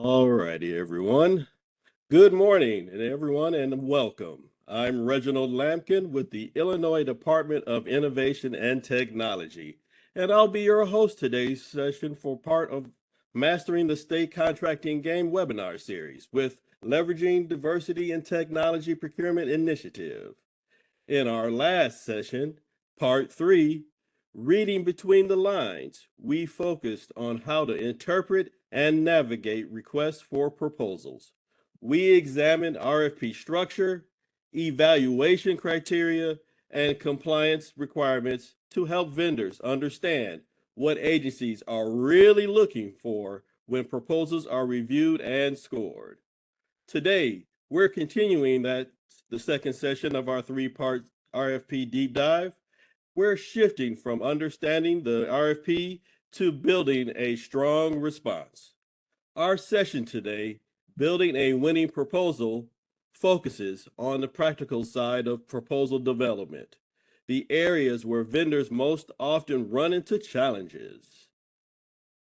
All righty, everyone. Good morning, everyone, and welcome. I'm Reginald Lampkin with the Illinois Department of Innovation and Technology, and I'll be your host today's session for part of Mastering the State Contracting Game webinar series with Leveraging Diversity in Technology Procurement Initiative. In our last session, part 3, Reading Between the Lines, we focused on how to interpret and navigate requests for proposals. We examined RFP structure, evaluation criteria, and compliance requirements to help vendors understand what agencies are really looking for when proposals are reviewed and scored. Today, we're continuing the second session of our 3-part RFP deep dive. We're shifting from understanding the RFP to building a strong response. Our session today, Building a Winning Proposal, focuses on the practical side of proposal development, the areas where vendors most often run into challenges.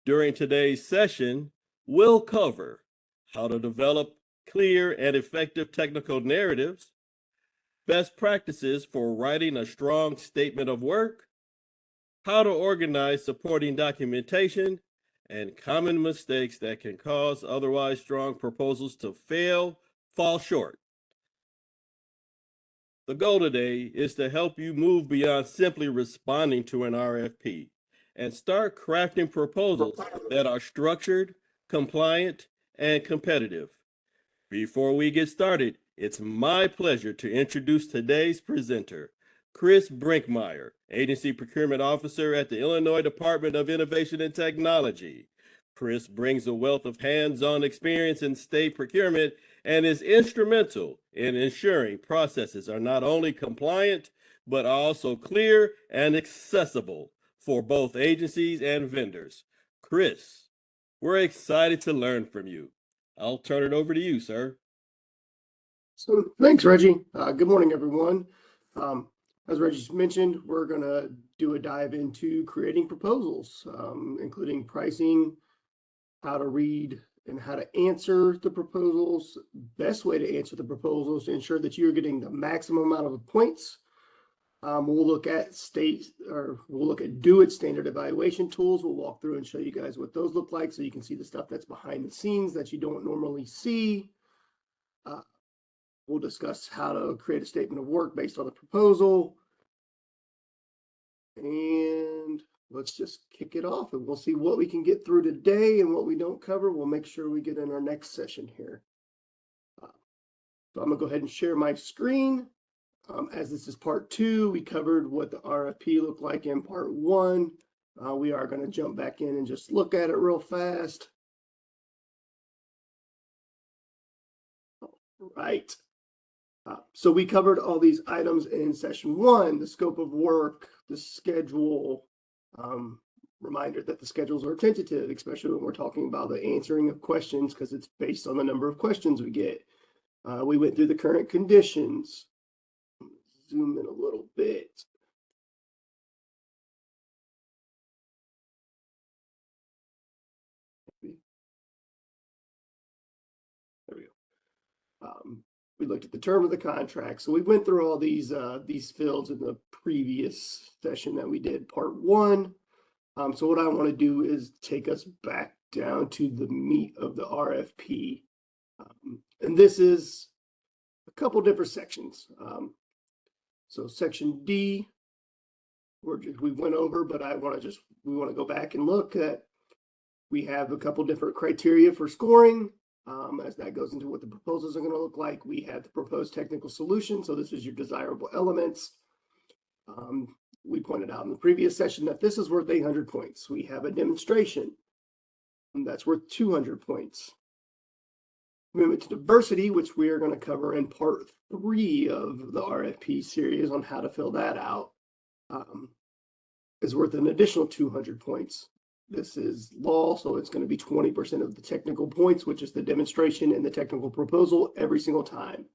During today's session, we'll cover how to develop clear and effective technical narratives, best practices for writing a strong statement of work, how to organize supporting documentation, and common mistakes that can cause otherwise strong proposals to fall short. The goal today is to help you move beyond simply responding to an RFP and start crafting proposals that are structured, compliant, and competitive. Before we get started, it's my pleasure to introduce today's presenter, Chris Brinkmeyer, Agency Procurement Officer at the Illinois Department of Innovation and Technology. Chris brings a wealth of hands-on experience in state procurement and is instrumental in ensuring processes are not only compliant, but also clear and accessible for both agencies and vendors. Chris, we're excited to learn from you. I'll turn it over to you, sir. So thanks, Reggie. Good morning, everyone. As Reggie mentioned, we're going to do a dive into creating proposals, including pricing, how to read and how to answer the proposals, best way to answer the proposals to ensure that you're getting the maximum amount of points. We'll look at Do It standard evaluation tools. We'll walk through and show you guys what those look like so you can see the stuff that's behind the scenes that you don't normally see. We'll discuss how to create a statement of work based on the proposal. And let's just kick it off and we'll see what we can get through today and what we don't cover. We'll make sure we get in our next session here. So I'm gonna go ahead and share my screen. As this is part 2, we covered what the RFP looked like in part 1. We are going to jump back in and just look at it real fast. All right. So we covered all these items in session 1, the scope of work, the schedule, reminder that the schedules are tentative, especially when we're talking about the answering of questions because it's based on the number of questions we get. We went through the current conditions. Zoom in a little bit. There we go. We looked at the term of the contract. So we went through all these fields in the previous session that we did, part 1. So what I want to do is take us back down to the meat of the RFP. And this is a couple different sections. So section D, we went over, but we want to go back and look at, we have a couple different criteria for scoring. As that goes into what the proposals are going to look like, we have the proposed technical solution. So this is your desirable elements. We pointed out in the previous session that this is worth 800 points. We have a demonstration that's worth 200 points. Commitment to diversity, which we are going to cover in part 3 of the RFP series on how to fill that out, is worth an additional 200 points. This is law, so it's going to be 20% of the technical points, which is the demonstration and the technical proposal every single time.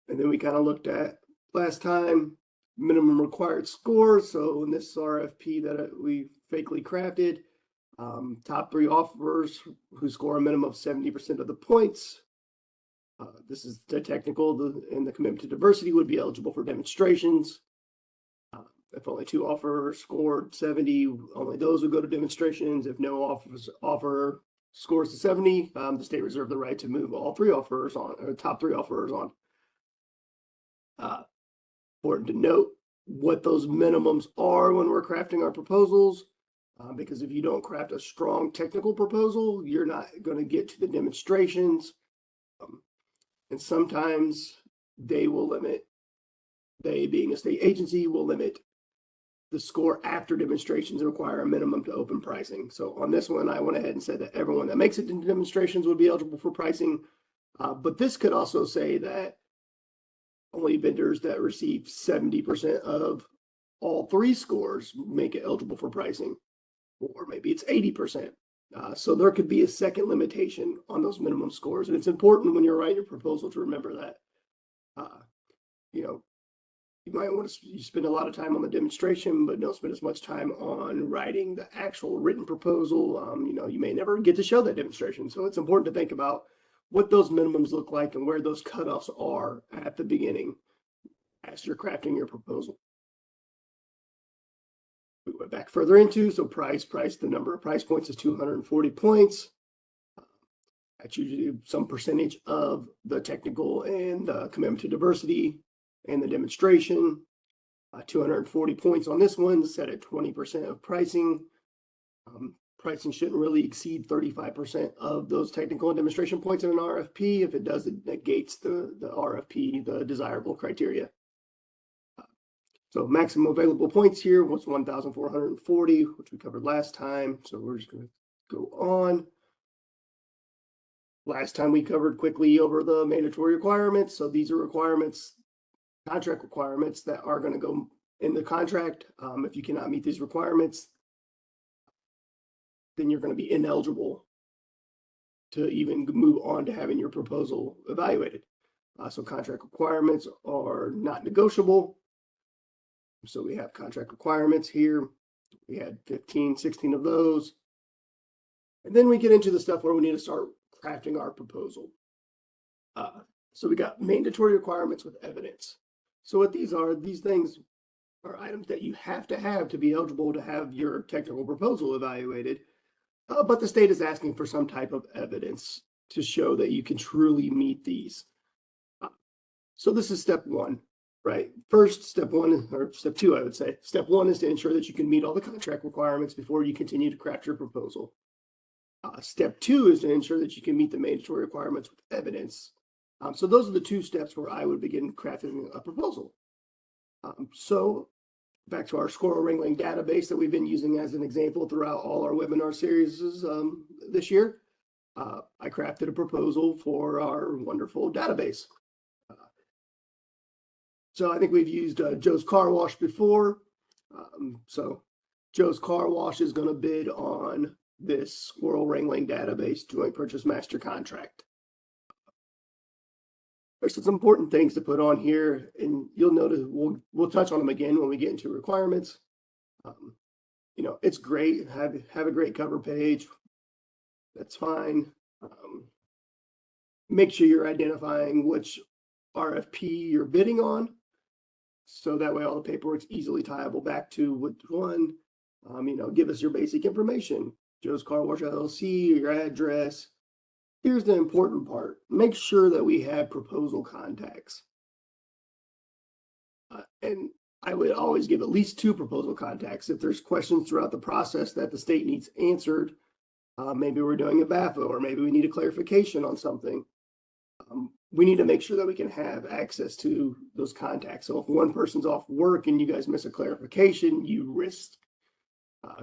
And then we kind of looked at last time minimum required score. So in this RFP that we fakely crafted, Top 3 offerers who score a minimum of 70% of the points. This is the technical, and the commitment to diversity would be eligible for demonstrations. If only 2 offerers scored 70, only those would go to demonstrations. If no offer scores to 70, the state reserved the right to move all 3 offerers on, or top 3 offerers on. Important to note what those minimums are when we're crafting our proposals, because if you don't craft a strong technical proposal, you're not going to get to the demonstrations. And sometimes they will limit, they being a state agency, will limit the score after demonstrations and require a minimum to open pricing. So on this one, I went ahead and said that everyone that makes it into demonstrations would be eligible for pricing. But this could also say that only vendors that receive 70% of all 3 scores make it eligible for pricing, or maybe it's 80%. So there could be a second limitation on those minimum scores. And it's important when you're writing your proposal to remember that. You might want to spend a lot of time on the demonstration, but don't spend as much time on writing the actual written proposal. You may never get to show that demonstration. So it's important to think about what those minimums look like and where those cutoffs are at the beginning as you're crafting your proposal. We went back further into, so price, the number of price points is 240 points. That's usually some percentage of the technical and commitment to diversity and the demonstration. 240 points on this one, set at 20% of pricing. Pricing shouldn't really exceed 35% of those technical and demonstration points in an RFP. If it does, it negates the RFP, the desirable criteria. So maximum available points here was 1,440, which we covered last time. So we're just going to go on. Last time we covered quickly over the mandatory requirements. So these are requirements, contract requirements that are going to go in the contract. If you cannot meet these requirements, then you're going to be ineligible to even move on to having your proposal evaluated. So contract requirements are not negotiable. So we have contract requirements here. We had 15, 16 of those. And then we get into the stuff where we need to start crafting our proposal. So we got mandatory requirements with evidence. So what these are, these things are items that you have to be eligible to have your technical proposal evaluated. But the state is asking for some type of evidence to show that you can truly meet these. So this is step 1, right? First, step 1, or step 2, I would say. Step 1 is to ensure that you can meet all the contract requirements before you continue to craft your proposal. Step 2 is to ensure that you can meet the mandatory requirements with evidence. So those are the 2 steps where I would begin crafting a proposal. So back to our squirrel wrangling database that we've been using as an example throughout all our webinar series this year. I crafted a proposal for our wonderful database. So I think we've used Joe's Car Wash before. So Joe's Car Wash is going to bid on this squirrel wrangling database joint purchase master contract. There's some important things to put on here, and you'll notice we'll touch on them again when we get into requirements. It's great, have a great cover page. That's fine. Make sure you're identifying which RFP you're bidding on, so that way all the paperwork's easily tieable back to which one. Give us your basic information. Joe's Car Wash LLC, your address. Here's the important part. Make sure that we have proposal contacts. And I would always give at least 2 proposal contacts. If there's questions throughout the process that the state needs answered, maybe we're doing a BAFA, or maybe we need a clarification on something. We need to make sure that we can have access to those contacts. So if one person's off work and you guys miss a clarification, you risk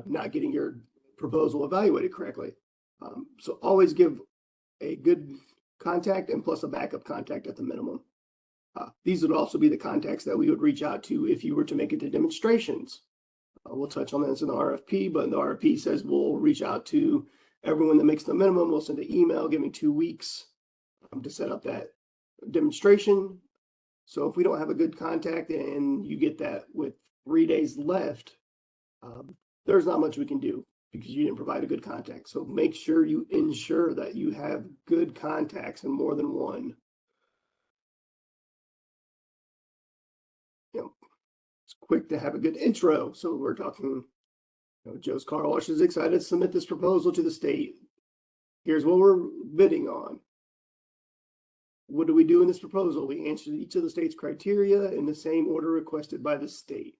not getting your proposal evaluated correctly. So always give a good contact and plus a backup contact at the minimum. These would also be the contacts that we would reach out to if you were to make it to demonstrations. We'll touch on this in the RFP, but the RFP says we'll reach out to everyone that makes the minimum. We'll send an email giving 2 weeks to set up that demonstration. So if we don't have a good contact and you get that with 3 days left, there's not much we can do. because you didn't provide a good contact. So make sure you ensure that you have good contacts and more than one. It's quick to have a good intro. So we're talking, Joe's Car Wash is excited to submit this proposal to the state. Here's what we're bidding on. What do we do in this proposal? We answer each of the state's criteria in the same order requested by the state.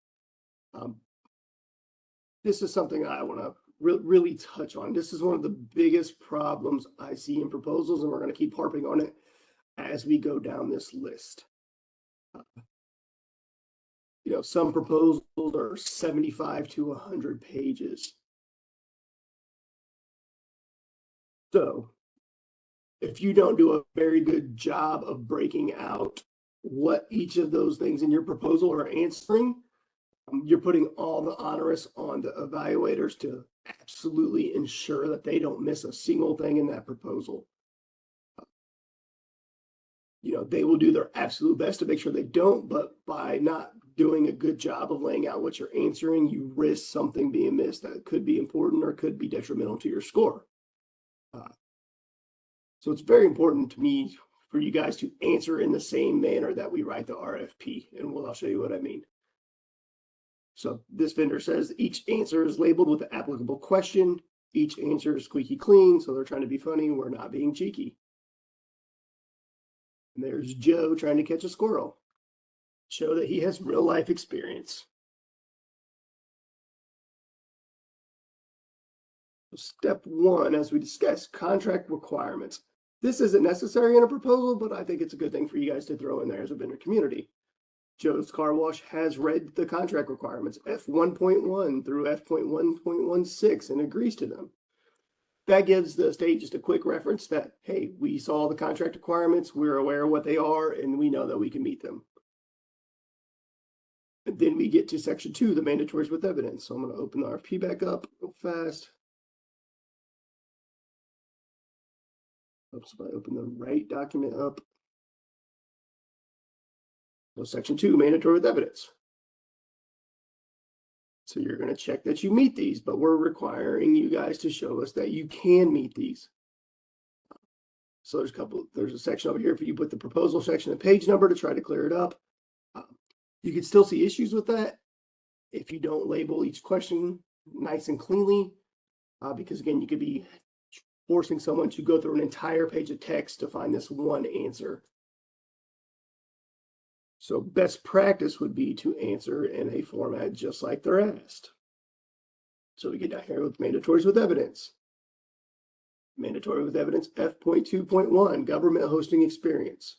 This is something I want to really touch on. This is one of the biggest problems I see in proposals, and we're going to keep harping on it as we go down this list. Some proposals are 75 to 100 pages. So if you don't do a very good job of breaking out what each of those things in your proposal are answering, you're putting all the onus on the evaluators to absolutely ensure that they don't miss a single thing in that proposal. They will do their absolute best to make sure they don't, but by not doing a good job of laying out what you're answering, you risk something being missed that could be important or could be detrimental to your score. So it's very important to me for you guys to answer in the same manner that we write the RFP, and I'll show you what I mean. So this vendor says each answer is labeled with the applicable question. Each answer is squeaky clean, so they're trying to be funny. We're not being cheeky. And there's Joe trying to catch a squirrel. Show that he has real life experience. Step one, as we discussed, contract requirements. This isn't necessary in a proposal, but I think it's a good thing for you guys to throw in there as a vendor community. Joe's Car Wash has read the contract requirements, F1.1 through F.1.16, and agrees to them. That gives the state just a quick reference that, hey, we saw the contract requirements, we're aware of what they are, and we know that we can meet them. And then we get to section 2, the mandatories with evidence. So I'm going to open the RFP back up real fast. Oops, if I open the right document up. So section 2, mandatory with evidence. So you're going to check that you meet these, but we're requiring you guys to show us that you can meet these. So there's a section over here for you put the proposal section and page number to try to clear it up. You can still see issues with that if you don't label each question nice and cleanly, because again, you could be forcing someone to go through an entire page of text to find this one answer. So best practice would be to answer in a format just like they're asked. So we get down here with mandatories with evidence. Mandatory with evidence, F.2.1, government hosting experience.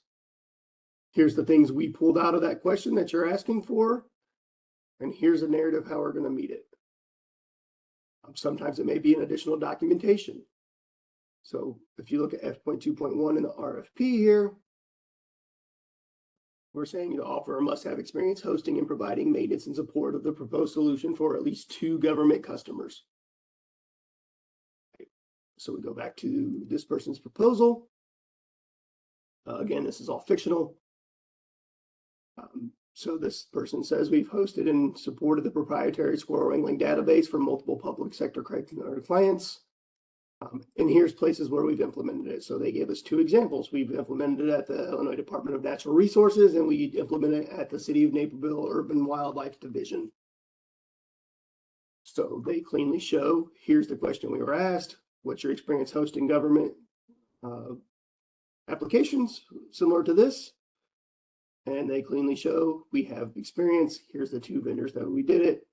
Here's the things we pulled out of that question that you're asking for, and here's a narrative how we're going to meet it. Sometimes it may be an additional documentation. So if you look at F.2.1 in the RFP here, we're saying the offeror must have experience hosting and providing maintenance and support of the proposed solution for at least 2 government customers. So we go back to this person's proposal. Again, this is all fictional. So this person says we've hosted and supported the proprietary squirrel wrangling database for multiple public sector clients. And here's places where we've implemented it. So they gave us 2 examples. We've implemented it at the Illinois Department of Natural Resources, and we implemented it at the City of Naperville Urban Wildlife Division. So they cleanly show, here's the question we were asked. What's your experience hosting government applications similar to this? And they cleanly show we have experience. Here's the 2 vendors that we did it.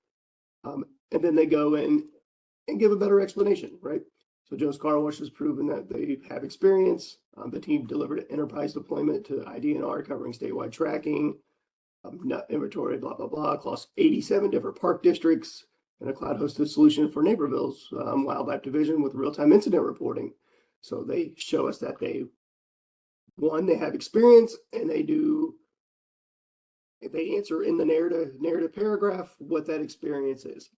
And then they go in and give a better explanation, right? So Joe's Car Wash has proven that they have experience. The team delivered an enterprise deployment to IDNR covering statewide tracking, nut inventory, blah, blah, blah, across 87 different park districts, and a cloud-hosted solution for Naperville's wildlife division with real-time incident reporting. So they show us that they have experience, and they answer in the narrative paragraph what that experience is.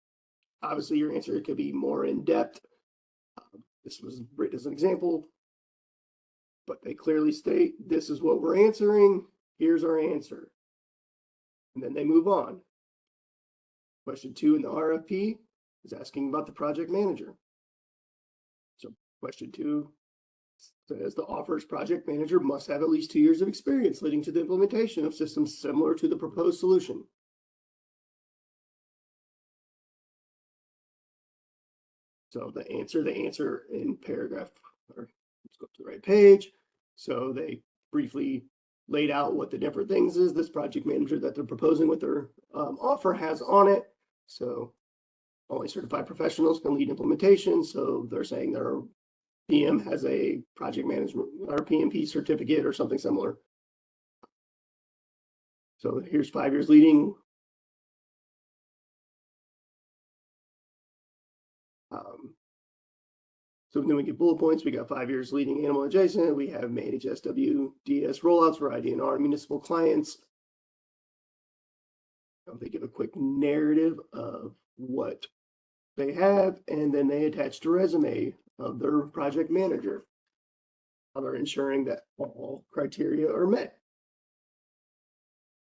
Obviously, your answer could be more in depth. This was written as an example, but they clearly state this is what we're answering. Here's our answer. And then they move on. Question 2 in the RFP, is asking about the project manager. So question 2 says the offer's project manager must have at least 2 years of experience leading to the implementation of systems similar to the proposed solution. So the answer in paragraph, or let's go to the right page. So they briefly laid out what the different things is this project manager that they're proposing with their offer has on it. So only certified professionals can lead implementation. So they're saying their PM has a project management or PMP certificate or something similar. So here's 5 years leading. So then we get bullet points. We got 5 years leading animal adjacent. We have managed SWDS rollouts for IDNR municipal clients. They give a quick narrative of what they have, and then they attached a resume of their project manager. How they're ensuring that all criteria are met.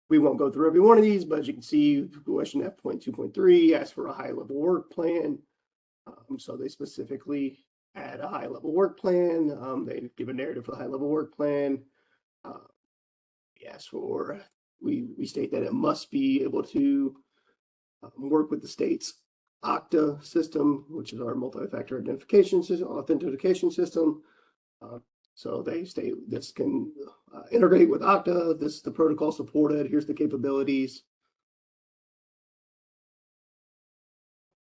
We won't go through every one of these, but as you can see, question F.2.3 asks for a high-level work plan. So they specifically add a high-level work plan. They give a narrative for the high-level work plan. We state that it must be able to work with the state's OCTA system, which is our multi-factor identification system, authentication system. So they state this can integrate with OCTA. This is the protocol supported. Here's the capabilities.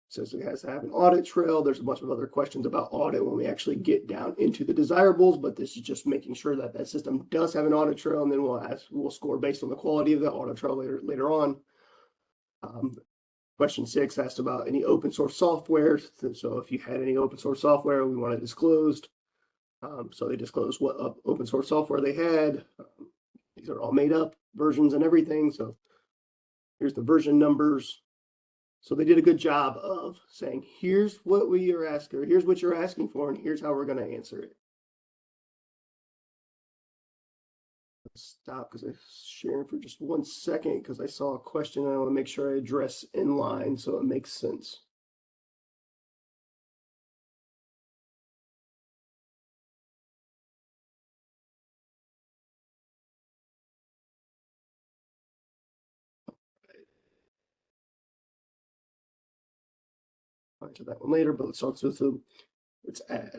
Says it has to have an audit trail. There's a bunch of other questions about audit when we actually get down into the desirables, but this is just making sure that that system does have an audit trail, and then we'll score based on the quality of the audit trail later on. Question 6 asked about any open source software. So if you had any open source software, we want it disclosed. So they disclosed what open source software they had. These are all made up versions and everything. So here's the version numbers. So they did a good job of saying, here's what we are asking, or here's what you're asking for, and here's how we're going to answer it. Let's stop because I'm sharing for just 1 second because I saw a question and I want to make sure I address in line so it makes sense. I'll get to that one later, but let's start with the let's add.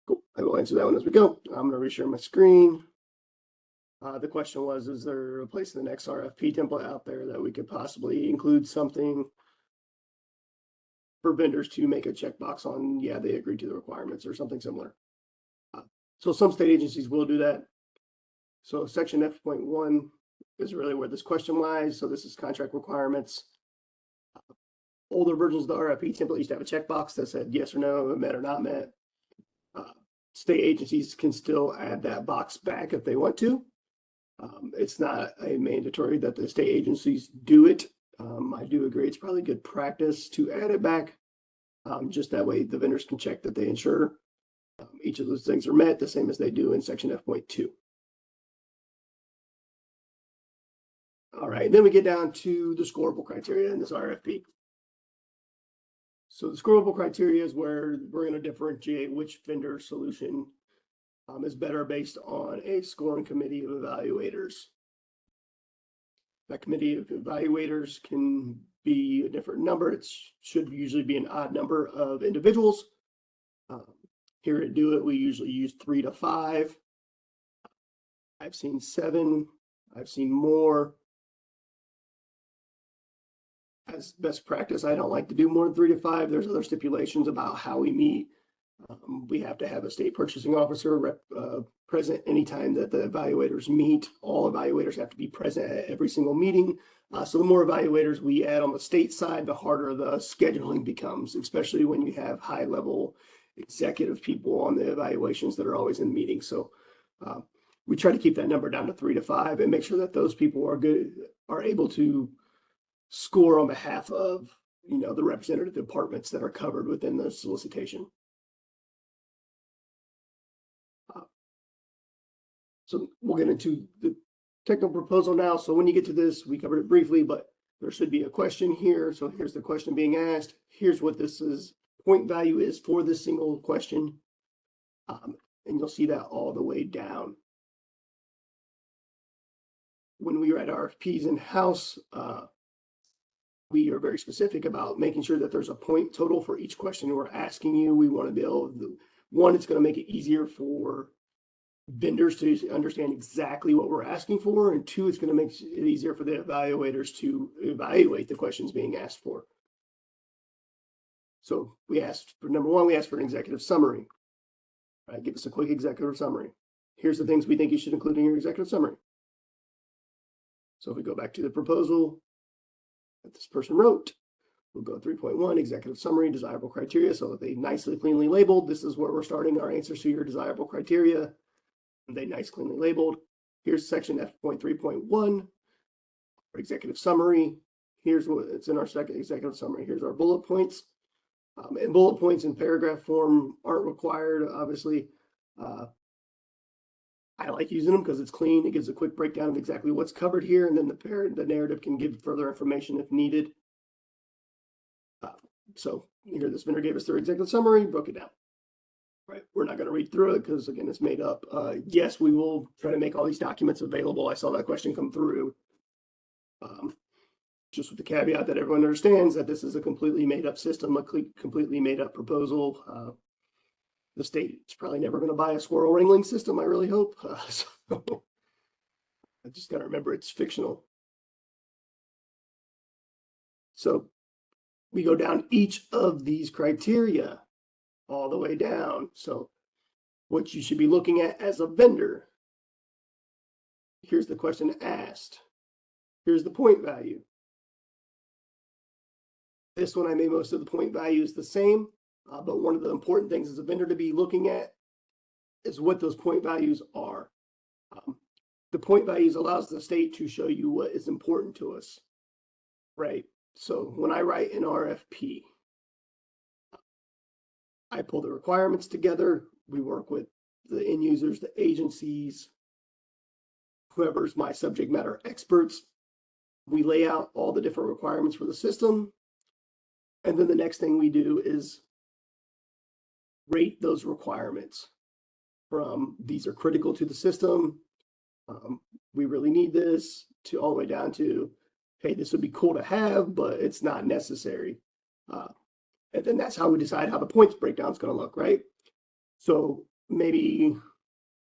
Cool. I will answer that one as we go. I'm going to reshare my screen. The question was, is there a place in the next RFP template out there that we could possibly include something for vendors to make a checkbox on, yeah, they agree to the requirements or something similar. So some state agencies will do that. So section F.1 is really where this question lies. So this is contract requirements. Older versions of the RFP template used to have a checkbox that said yes or no, met or not met. State agencies can still add that box back if they want to. It's not a mandatory that the state agencies do it. I do agree it's probably good practice to add it back. Just that way the vendors can check that they ensure each of those things are met the same as they do in section F.2. All right, then we get down to the scoreable criteria in this RFP. So the scoreable criteria is where we're going to differentiate which vendor solution is better based on a scoring committee of evaluators. That committee of evaluators can be a different number. It should usually be an odd number of individuals. Here at Do It, we usually use 3 to 5. I've seen 7. I've seen more. As best practice, I don't like to do more than 3 to 5. There's other stipulations about how we meet. We have to have a state purchasing officer present anytime that the evaluators meet. All evaluators have to be present at every single meeting. So the more evaluators we add on the state side, the harder the scheduling becomes, especially when you have high-level executive people on the evaluations that are always in meetings. So we try to keep that number down to 3 to 5 and make sure that those people are able to score on behalf of the representative departments that are covered within the solicitation. So we'll get into the technical proposal now. So when you get to this, we covered it briefly, but there should be a question here. So here's the question being asked. Here's what this is, point value is for this single question. And you'll see that all the way down. When we write RFPs in-house, we are very specific about making sure that there's a point total for each question we're asking you. We want to be able to, one, it's going to make it easier for vendors to understand exactly what we're asking for, and two, it's going to make it easier for the evaluators to evaluate the questions being asked for. So we asked for number one, we asked for an executive summary. All right, give us a quick executive summary. Here's the things we think you should include in your executive summary. So if we go back to the proposal that this person wrote, we'll go 3.1, executive summary, desirable criteria. So they nicely, cleanly labeled. This is where we're starting our answers to your desirable criteria. And they nice, cleanly labeled. Here's section F.3.1 for executive summary. Here's what it's in our second executive summary. Here's our bullet points. And bullet points in paragraph form aren't required, obviously. I like using them because it's clean. It gives a quick breakdown of exactly what's covered here, and then the narrative can give further information if needed. So here, this vendor gave us their executive summary, broke it down. Right, we're not going to read through it because again, it's made up. Yes, we will try to make all these documents available. I saw that question come through. Just with the caveat that everyone understands that this is a completely made up system, a completely made up proposal. The state is probably never going to buy a squirrel wrangling system, I really hope. So I just got to remember it's fictional. So we go down each of these criteria all the way down. So what you should be looking at as a vendor. Here's the question asked. Here's the point value. This one, I made most of the point values the same, but one of the important things as a vendor to be looking at is what those point values are. The point values allows the state to show you what is important to us, right? So when I write an RFP, I pull the requirements together. We work with the end users, the agencies, whoever's my subject matter experts. We lay out all the different requirements for the system. And then the next thing we do is rate those requirements from these are critical to the system. We really need this, to all the way down to, hey, this would be cool to have, but it's not necessary. And then that's how we decide how the points breakdown is going to look, right? So maybe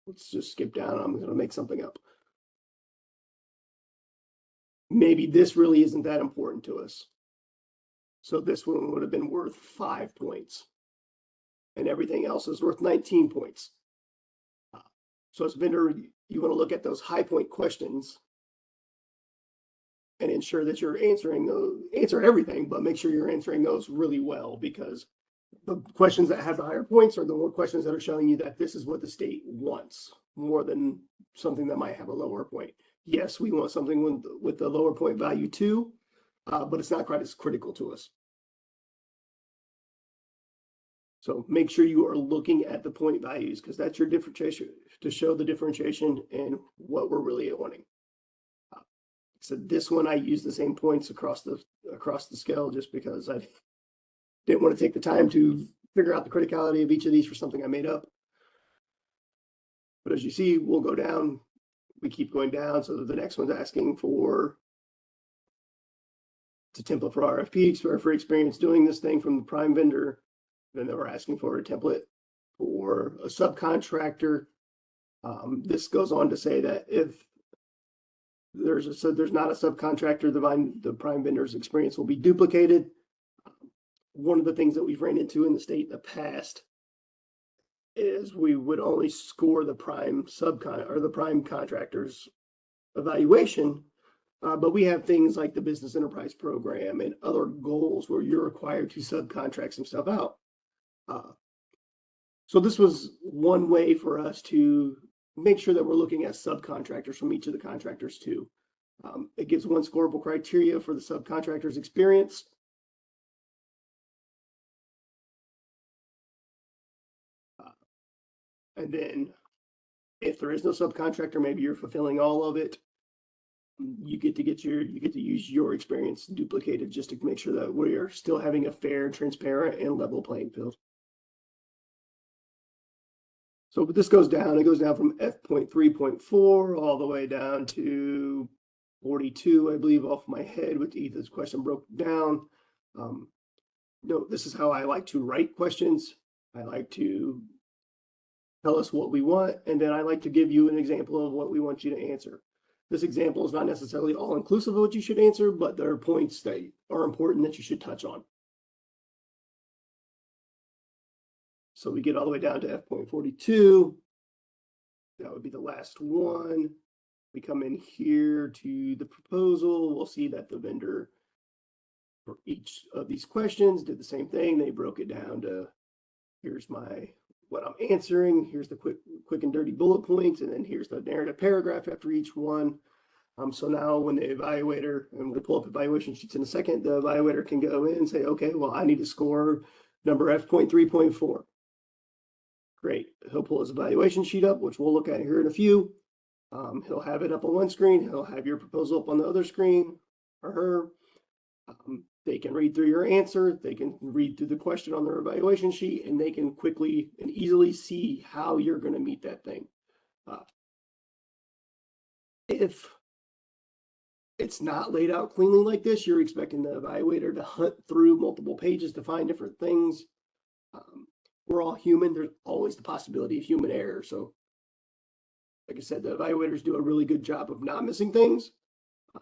let's just skip down. I'm going to make something up. Maybe this really isn't that important to us. So this one would have been worth 5 points, and everything else is worth 19 points. So as a vendor, you want to look at those high point questions and ensure that you're answering those, answer everything, but make sure you're answering those really well, because the questions that have the higher points are the more questions that are showing you that this is what the state wants more than something that might have a lower point. Yes, we want something with the lower point value too, but it's not quite as critical to us. So make sure you are looking at the point values, because that's your differentiation, to show the differentiation and what we're really wanting. So this one, I use the same points across the scale, just because I didn't want to take the time to figure out the criticality of each of these for something I made up. But as you see, we'll go down. We keep going down. So the next one's asking for, it's a template for RFP, for experience doing this thing from the prime vendor. Then they were asking for a template for a subcontractor. This goes on to say that if there's not a subcontractor, the prime vendor's experience will be duplicated. One of the things that we've ran into in the state in the past is we would only score the prime contractor's evaluation, but we have things like the business enterprise program and other goals where you're required to subcontract some stuff out. So this was one way for us to make sure that we're looking at subcontractors from each of the contractors too. It gives one scoreable criteria for the subcontractor's experience. And then if there is no subcontractor, maybe you're fulfilling all of it. You get to use your experience duplicated just to make sure that we are still having a fair, transparent, and level playing field. So this goes down. It goes down from F.3.4 all the way down to 42, I believe, off my head with Ethan's question broke down. This is how I like to write questions. I like to tell us what we want, and then I like to give you an example of what we want you to answer. This example is not necessarily all inclusive of what you should answer, but there are points that are important that you should touch on. So we get all the way down to F.42. That would be the last one. We come in here to the proposal. We'll see that the vendor for each of these questions did the same thing. They broke it down to here's what I'm answering. Here's the quick and dirty bullet points, and then here's the narrative paragraph after each one. So now when the evaluator, and we'll pull up evaluation sheets in a second, the evaluator can go in and say, okay, well, I need to score number F.3.4. Great. He'll pull his evaluation sheet up, which we'll look at here in a few. He'll have it up on one screen. He'll have your proposal up on the other screen, or her. They can read through your answer. They can read through the question on their evaluation sheet, and they can quickly and easily see how you're going to meet that thing. If it's not laid out cleanly like this, you're expecting the evaluator to hunt through multiple pages to find different things. We're all human. There's always the possibility of human error. So, like I said, the evaluators do a really good job of not missing things.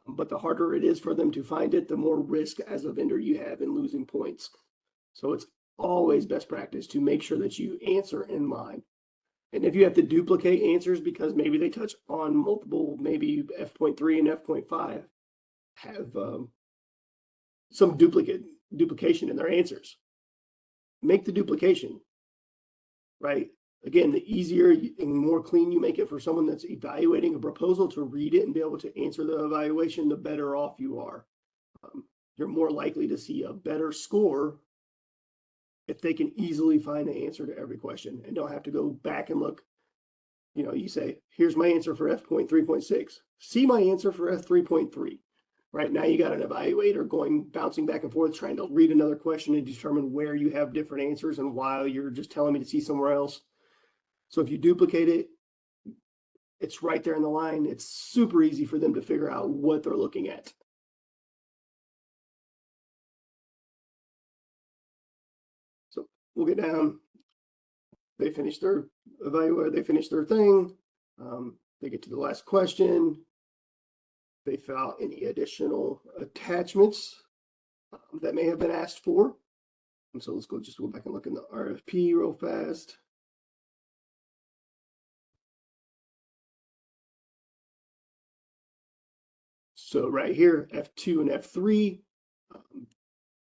But the harder it is for them to find it, the more risk as a vendor you have in losing points. So it's always best practice to make sure that you answer in line. And if you have to duplicate answers because maybe they touch on multiple, maybe F.3 and F.5 have some duplication in their answers, make the duplication, right? Again, the easier and more clean you make it for someone that's evaluating a proposal to read it and be able to answer the evaluation, the better off you are. You're more likely to see a better score if they can easily find the answer to every question and don't have to go back and look. You say, here's my answer for F.3.6. See my answer for F.3.3. Right now you got an evaluator bouncing back and forth, trying to read another question and determine where you have different answers and why you're just telling me to see somewhere else. So if you duplicate it, it's right there in the line. It's super easy for them to figure out what they're looking at. So we'll get down. They finish their evaluator. They finish their thing. They get to the last question. They fill out any additional attachments that may have been asked for. And so let's go back and look in the RFP real fast. So right here, F2 and F3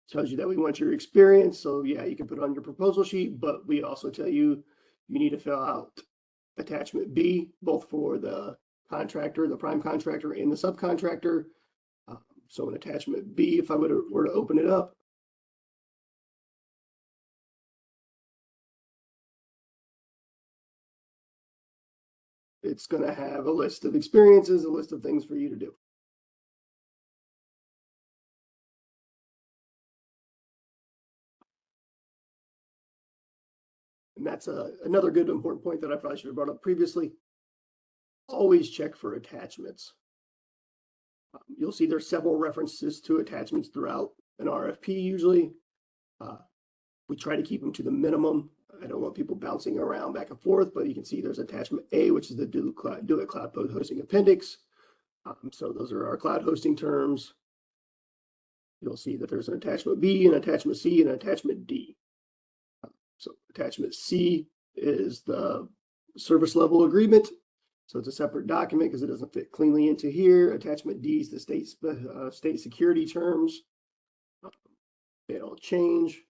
tells you that we want your experience. So yeah, you can put it on your proposal sheet, but we also tell you you need to fill out attachment B, both for the contractor, the prime contractor, and the subcontractor. So an attachment B, if I were to open it up, it's going to have a list of experiences, a list of things for you to do. And that's another good important point that I probably should have brought up previously. Always check for attachments. You'll see there's several references to attachments throughout an RFP usually. We try to keep them to the minimum. I don't want people bouncing around back and forth, but you can see there's attachment A, which is the Do It Cloud Hosting Appendix. So those are our cloud hosting terms. You'll see that there's an attachment B, an attachment C, and an attachment D. So attachment C is the service level agreement. So it's a separate document because it doesn't fit cleanly into here. Attachment D is the state security terms. They don't change.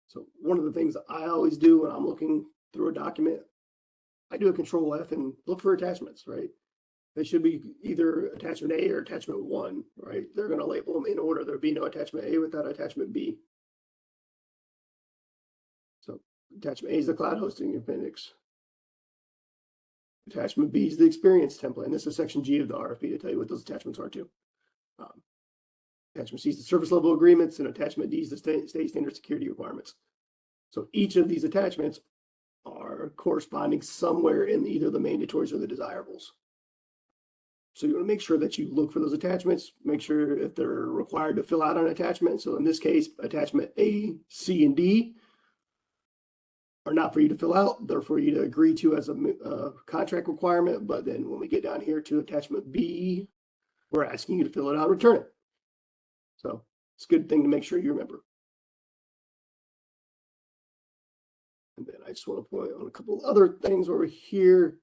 So one of the things that I always do when I'm looking through a document, I do a Control F and look for attachments, right? They should be either attachment A or attachment 1, right? They're going to label them in order. There'll be no attachment A without attachment B. So Attachment A is the cloud hosting appendix. Attachment B is the experience template, and this is section G of the RFP to tell you what those attachments are too. Attachment C is the service level agreements, and attachment D is the state standard security requirements. So each of these attachments are corresponding somewhere in either the mandatories or the desirables. So you want to make sure that you look for those attachments, make sure if they're required to fill out an attachment. So in this case, attachment A, C, and D are not for you to fill out. They're for you to agree to as a contract requirement. But then when we get down here to attachment B, we're asking you to fill it out and return it. So it's a good thing to make sure you remember. And then I just want to point on a couple of other things over here.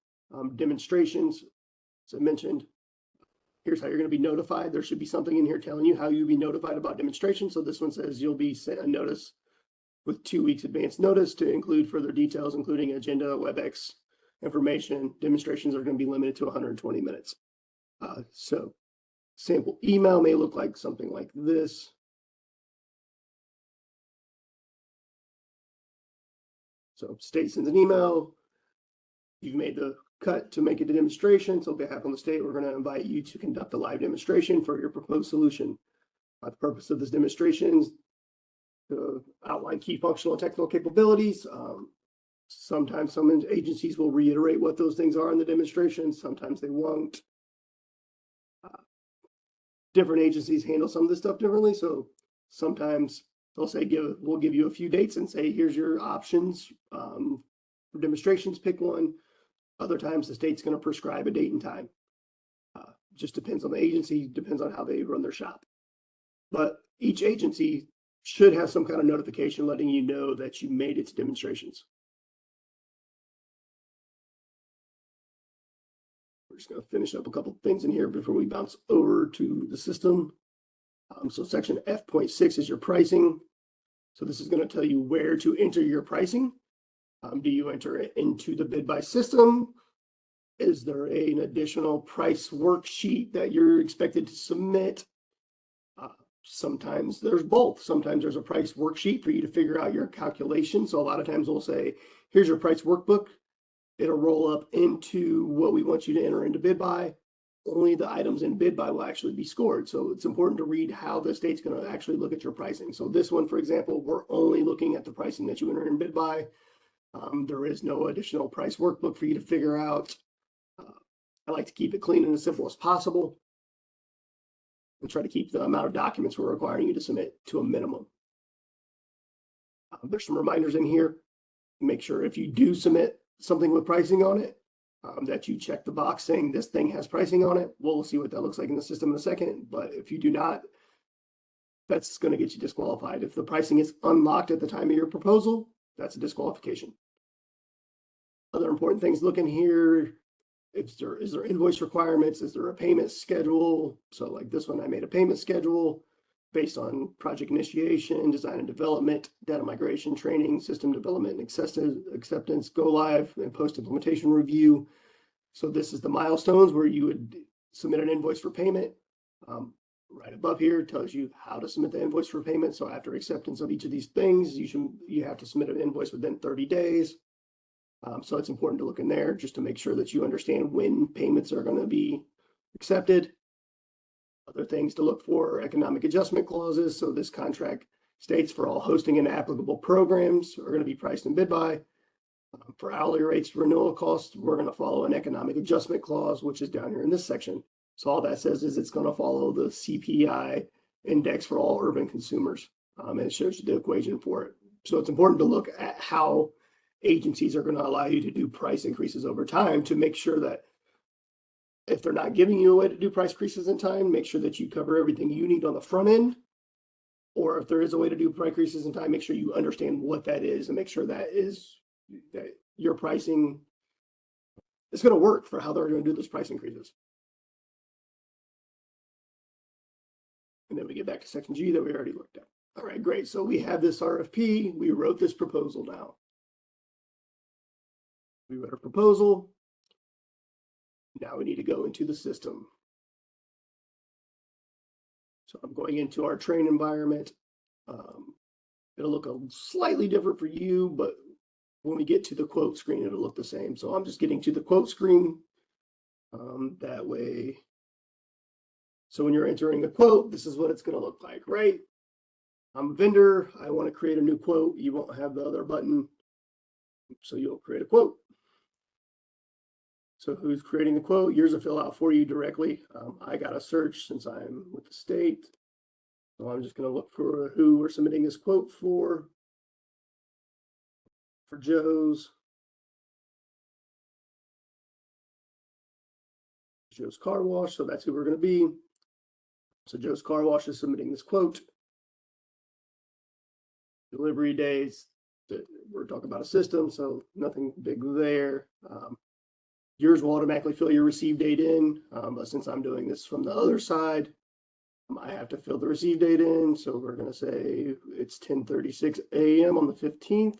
Demonstrations, as I mentioned, here's how you're going to be notified. There should be something in here telling you how you'll be notified about demonstrations. So this one says you'll be sent a notice with 2 weeks advance notice to include further details, including agenda, WebEx information. Demonstrations are going to be limited to 120 minutes. So sample email may look like something like this. So state sends an email. You've made the cut to make it a demonstration. So on behalf of the state, we're going to invite you to conduct a live demonstration for your proposed solution. The purpose of this demonstration is to outline key functional and technical capabilities. Sometimes some agencies will reiterate what those things are in the demonstration. Sometimes they won't. Different agencies handle some of this stuff differently. So sometimes they'll say, we'll give you a few dates and say, here's your options for demonstrations, pick one. Other times the state's going to prescribe a date and time. Just depends on the agency, depends on how they run their shop. But each agency should have some kind of notification letting you know that you made it to demonstrations. We're just going to finish up a couple things in here before we bounce over to the system. So section F.6 is your pricing. So this is going to tell you where to enter your pricing. Do you enter it into the BidBuy system? Is there an additional price worksheet that you're expected to submit? Sometimes there's both. Sometimes there's a price worksheet for you to figure out your calculation. So a lot of times we'll say, here's your price workbook. It'll roll up into what we want you to enter into BidBuy. Only the items in BidBuy will actually be scored. So it's important to read how the state's going to actually look at your pricing. So this one, for example, we're only looking at the pricing that you enter in BidBuy. There is no additional price workbook for you to figure out. I like to keep it clean and as simple as possible and try to keep the amount of documents we're requiring you to submit to a minimum. There's some reminders in here. Make sure if you do submit something with pricing on it, that you check the box saying this thing has pricing on it. We'll see what that looks like in the system in a second. But if you do not, that's going to get you disqualified. If the pricing is unlocked at the time of your proposal, that's a disqualification. Other important things look in here. Is there invoice requirements? Is there a payment schedule? So like this one, I made a payment schedule based on project initiation, design and development, data migration, training, system development, and acceptance, go live, and post-implementation review. So this is the milestones where you would submit an invoice for payment. Right above here tells you how to submit the invoice for payment. So after acceptance of each of these things, you have to submit an invoice within 30 days. So it's important to look in there just to make sure that you understand when payments are going to be accepted. Other things to look for are economic adjustment clauses. So this contract states for all hosting and applicable programs are going to be priced in BidBuy. For hourly rates, renewal costs, we're going to follow an economic adjustment clause, which is down here in this section. So all that says is it's going to follow the CPI index for all urban consumers. And it shows you the equation for it. So it's important to look at how agencies are going to allow you to do price increases over time to make sure that if they're not giving you a way to do price increases in time, make sure that you cover everything you need on the front end. Or if there is a way to do price increases in time, make sure you understand what that is and make sure that your pricing is going to work for how they're going to do those price increases. And then we get back to section G that we already looked at. All right, great. So we have this RFP. We wrote this proposal now. We wrote a proposal. Now we need to go into the system. So I'm going into our train environment. It'll look slightly different for you, but When we get to the quote screen, it'll look the same. So I'm just getting to the quote screen. That way, so when you're entering a quote, this is what it's going to look like, right? I'm a vendor. I want to create a new quote. You won't have the other button. So you'll create a quote. So who's creating the quote? Yours will fill out for you directly. I got to search since I'm with the state. So I'm just going to look for who we're submitting this quote for Joe's Car Wash. So that's who we're going to be. So Joe's Car Wash is submitting this quote. Delivery days, we're talking about a system, so nothing big there. Yours will automatically fill your receive date in, but since I'm doing this from the other side, I have to fill the receive date in. So we're going to say it's 10:36 a.m. on the 15th.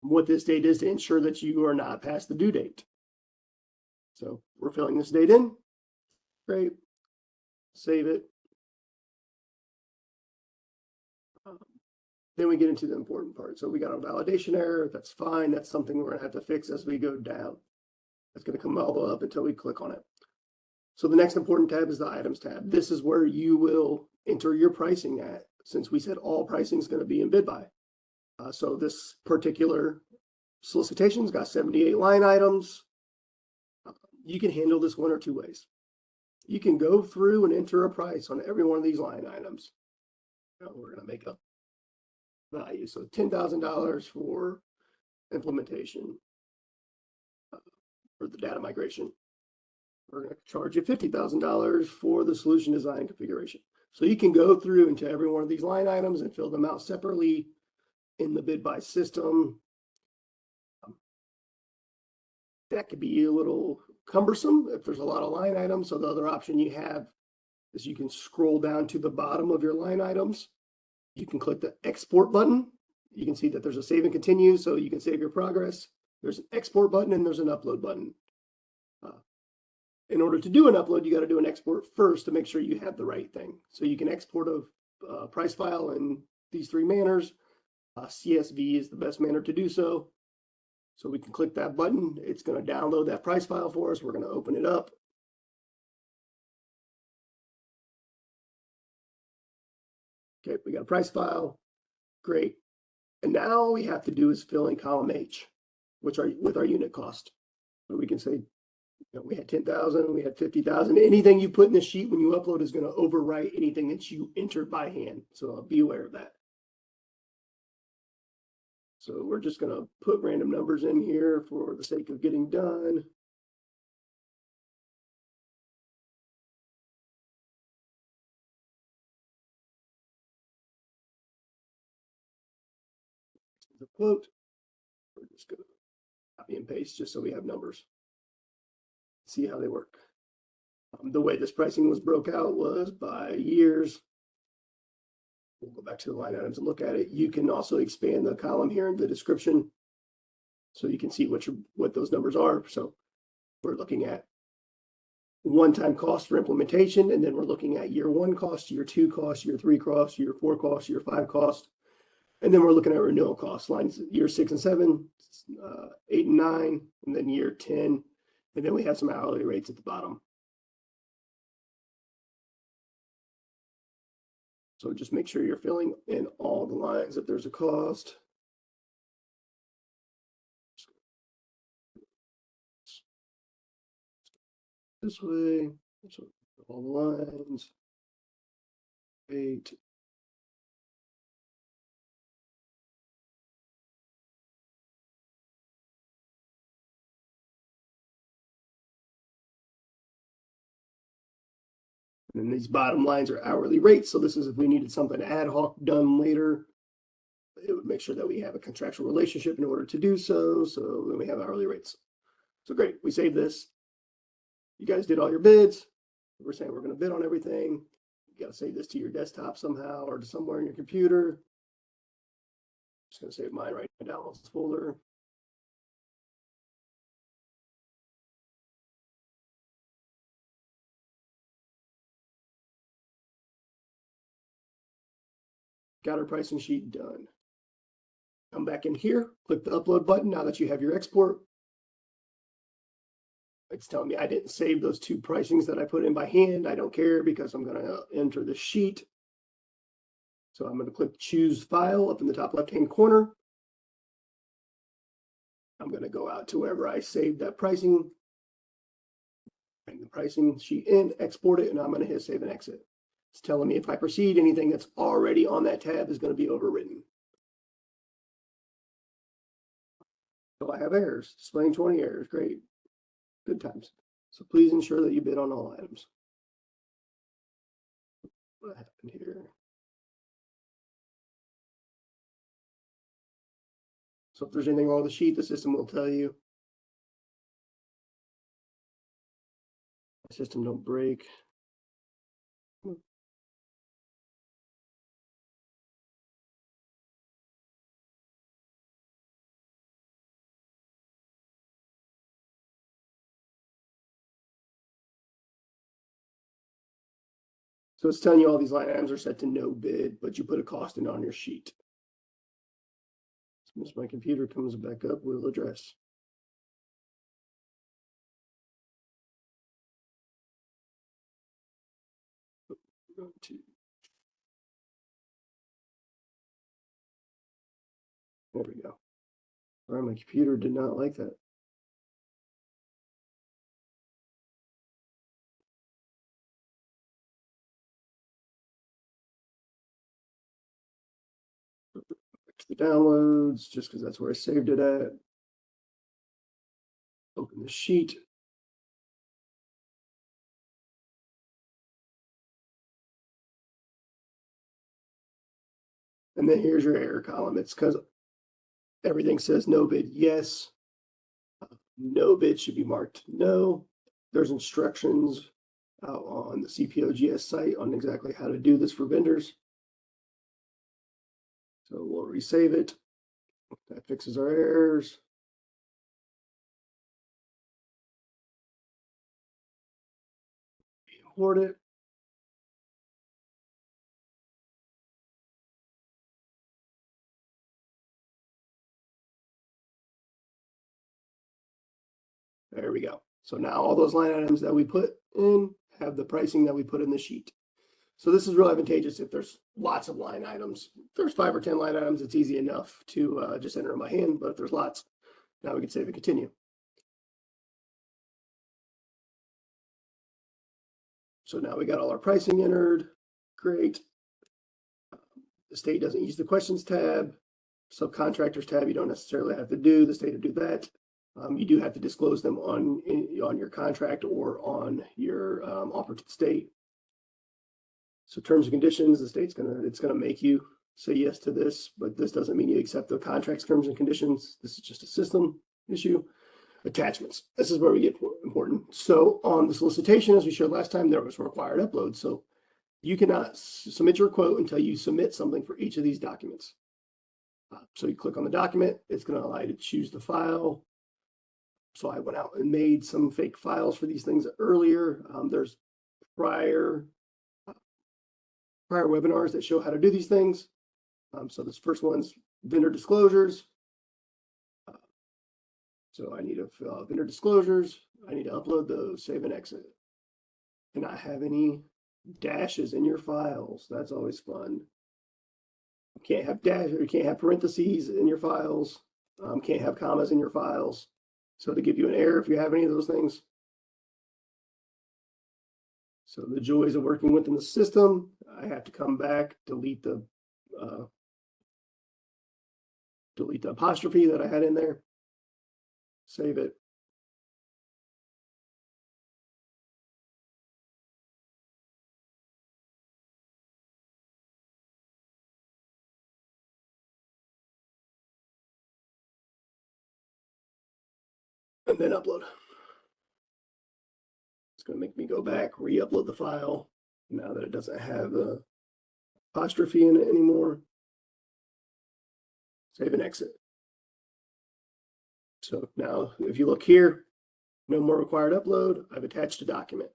What this date is to ensure that you are not past the due date. So we're filling this date in. Great. Save it. Then we get into the important part. So we got a validation error. That's fine. That's something we're going to have to fix as we go down. It's going to come all the way up until we click on it. So the next important tab is the items tab. This is where you will enter your pricing at, since we said all pricing is going to be in BidBuy. So this particular solicitation's got 78 line items. You can handle this one or two ways. You can go through and enter a price on every one of these line items. Now we're going to make a value. So $10,000 for implementation for the data migration. We're going to charge you $50,000 for the solution design configuration. So you can go through into every one of these line items and fill them out separately in the BidBuy system. That could be a little cumbersome if there's a lot of line items. So the other option you have is you can scroll down to the bottom of your line items. You can click the export button. You can see that there's a save and continue, so you can save your progress. There's an export button and there's an upload button. In order to do an upload, you got to do an export first to make sure you have the right thing. So you can export a price file in these three manners. CSV is the best manner to do so. So we can click that button. It's going to download that price file for us. We're going to open it up. Okay, we got a price file. Great. And now all we have to do is fill in column H, which are with our unit cost. So we can say, we had 10,000, we had 50,000. Anything you put in the sheet when you upload is going to overwrite anything that you entered by hand. So be aware of that. So we're just going to put random numbers in here for the sake of getting done. The quote. We're just going to copy and paste just so we have numbers. See how they work. The way this pricing was broke out was by years. We'll go back to the line items and look at it. You can also expand the column here in the description so you can see what those numbers are. So we're looking at one-time cost for implementation, and then we're looking at year one cost, year two cost, year three cost, year four cost, year five cost. And then we're looking at renewal costs, lines year 6 and 7, 8 and 9, and then year 10. And then we have some hourly rates at the bottom. So just make sure you're filling in all the lines if there's a cost. This way, so all the lines. 8. And then these bottom lines are hourly rates. So this is if we needed something ad hoc done later, it would make sure that we have a contractual relationship in order to do so. So then we have hourly rates. So great, we save this. You guys did all your bids. We're saying we're going to bid on everything. You got to save this to your desktop somehow or to somewhere in your computer. Just going to save mine right in the downloads folder. Got our pricing sheet done. Come back in here, click the upload button now that you have your export. It's telling me I didn't save those two pricings that I put in by hand. I don't care because I'm going to enter the sheet. So I'm going to click choose file up in the top left-hand corner. I'm going to go out to wherever I saved that pricing, bring the pricing sheet in, export it, and I'm going to hit save and exit. It's telling me if I proceed, anything that's already on that tab is going to be overwritten. So I have errors, displaying 20 errors. Great. Good times. So please ensure that you bid on all items. What happened here? So if there's anything wrong with the sheet, the system will tell you. The system don't break. So it's telling you all these line items are set to no bid, but you put a cost in on your sheet. As soon as my computer comes back up, we'll address. There we go. All right, my computer did not like that. Back to the downloads, just because that's where I saved it at. Open the sheet. And then here's your error column. It's because everything says no bid, yes. No bid should be marked no. There's instructions out on the CPOGS site on exactly how to do this for vendors. So we'll resave it. That fixes our errors. Import it. There we go. So now all those line items that we put in have the pricing that we put in the sheet. So this is real advantageous if there's lots of line items. If there's 5 or 10 line items, it's easy enough to just enter them by hand, but if there's lots, now we can save and continue. So now we got all our pricing entered. Great. The state doesn't use the questions tab. Subcontractors tab, you don't necessarily have to do. The state will do that. You do have to disclose them on your contract or on your offer to the state. So terms and conditions, the state's it's gonna make you say yes to this, but this doesn't mean you accept the contract's terms and conditions. This is just a system issue. Attachments. This is where we get important. So on the solicitation, as we showed last time, there was required upload. So you cannot submit your quote until you submit something for each of these documents. So you click on the document, it's going to allow you to choose the file. So I went out and made some fake files for these things earlier. There's prior webinars that show how to do these things. So this first one's vendor disclosures. So I need to fill out vendor disclosures. I need to upload those, save and exit. Cannot have any dashes in your files. That's always fun. You can't have dashes, you can't have parentheses in your files. Can't have commas in your files. So to give you an error if you have any of those things. So the joys of working within the system, I have to come back, delete the apostrophe that I had in there. Save it. And then upload. It's going to make me go back, re-upload the file now that it doesn't have the apostrophe in it anymore. Save and exit. So now if you look here, no more required upload. I've attached a document.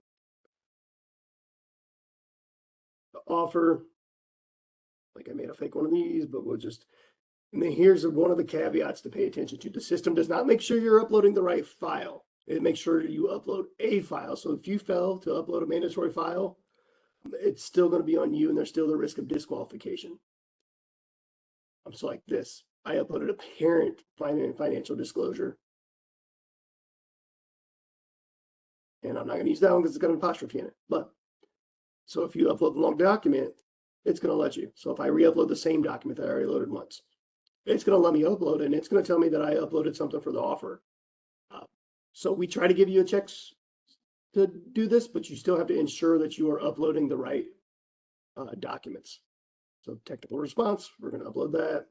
The offer, like I made a fake one of these, but we'll just And then here's one of the caveats to pay attention to. The system does not make sure you're uploading the right file. It makes sure you upload a file. So if you fail to upload a mandatory file, it's still going to be on you, and there's still the risk of disqualification. So like this, I uploaded a parent financial disclosure. And I'm not going to use that one because it's got an apostrophe in it. But so if you upload the long document, it's going to let you. So if I re-upload the same document that I already loaded once, it's going to let me upload it, and it's going to tell me that I uploaded something for the offer. So we try to give you a checks to do this, but you still have to ensure that you are uploading the right documents. So technical response, we're going to upload that.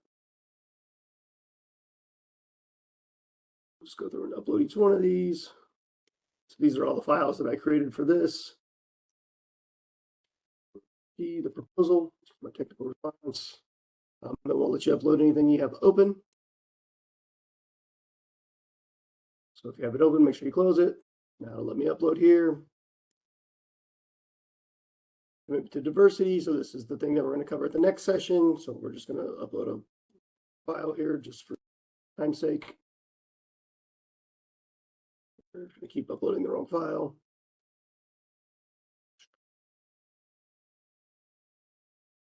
Just go through and upload each one of these. So these are all the files that I created for this. The proposal, my technical response. It won't let you upload anything you have open. So if you have it open, make sure you close it. Now let me upload here. Commitment to diversity. So this is the thing that we're going to cover at the next session. So we're just going to upload a file here just for time's sake. We're going to keep uploading the wrong file.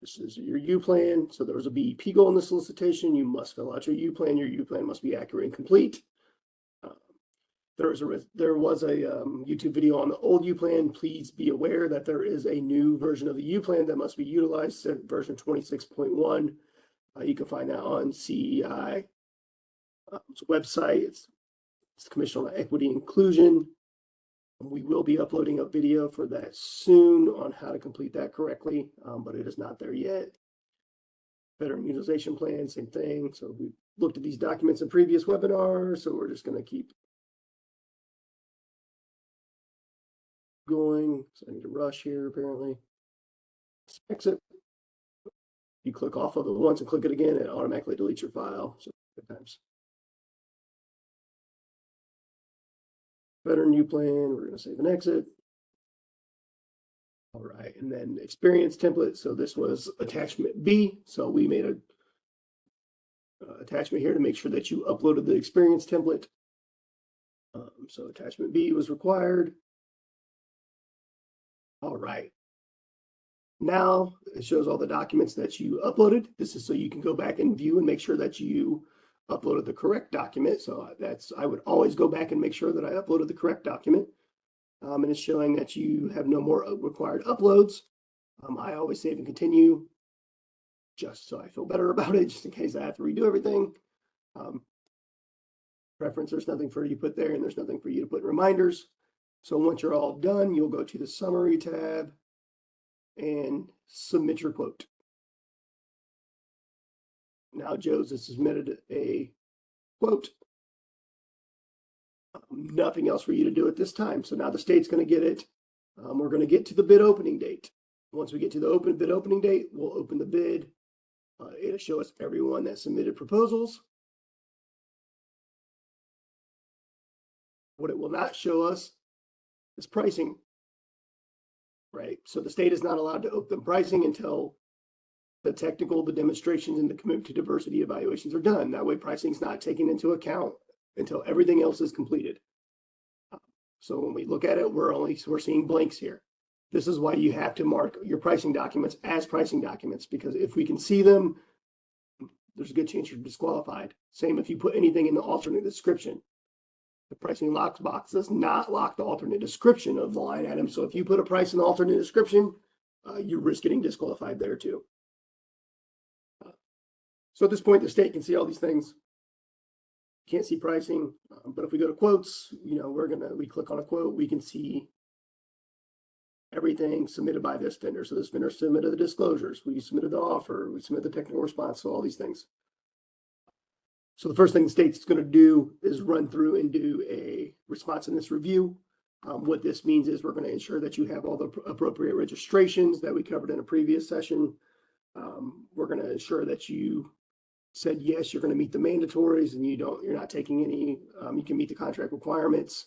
This is your U plan. So there was a BEP goal in the solicitation. You must fill out your U plan. Your U plan must be accurate and complete. There was a YouTube video on the old U plan. Please be aware that there is a new version of the U plan that must be utilized, version 26.1. You can find that on CEI website. It's the Commission on Equity and Inclusion. We will be uploading a video for that soon on how to complete that correctly, but it is not there yet. Veteran utilization plan, same thing. So we looked at these documents in previous webinars, so we're just going to keep going. So I need to rush here apparently. Exit. You click off of it once and click it again, it automatically deletes your file. So sometimes. Veteran U plan, we're going to save and exit. All right, and then experience template. So this was attachment B. So we made a attachment here to make sure that you uploaded the experience template. So attachment B was required. All right. Now it shows all the documents that you uploaded. This is so you can go back and view and make sure that you uploaded the correct document. So I would always go back and make sure that I uploaded the correct document. And it's showing that you have no more required uploads. I always save and continue just so I feel better about it, just in case I have to redo everything. Preference, there's nothing for you to put there, and there's nothing for you to put in reminders. So once you're all done, you'll go to the summary tab and submit your quote. Now Joe's has submitted a quote. Nothing else for you to do at this time. So now the state's going to get it. We're going to get to the bid opening date. Once we get to the bid opening date, we'll open the bid. It'll show us everyone that submitted proposals. What it will not show us is pricing, right? So the state is not allowed to open pricing until the demonstrations, and the commitment to diversity evaluations are done. That way pricing is not taken into account until everything else is completed. So when we look at it, we're seeing blanks here. This is why you have to mark your pricing documents as pricing documents, because if we can see them, there's a good chance you're disqualified. Same if you put anything in the alternate description. The pricing lock box does not lock the alternate description of the line item. So if you put a price in the alternate description, you risk getting disqualified there too. So at this point, the state can see all these things. Can't see pricing, but if we go to quotes, we click on a quote, we can see everything submitted by this vendor. So this vendor submitted the disclosures, we submitted the offer, we submitted the technical response, so all these things. So the first thing the state's going to do is run through and do a responsiveness review. What this means is we're going to ensure that you have all the appropriate registrations that we covered in a previous session. We're going to ensure that you said yes, you're going to meet the mandatories, and you're not taking any. You can meet the contract requirements.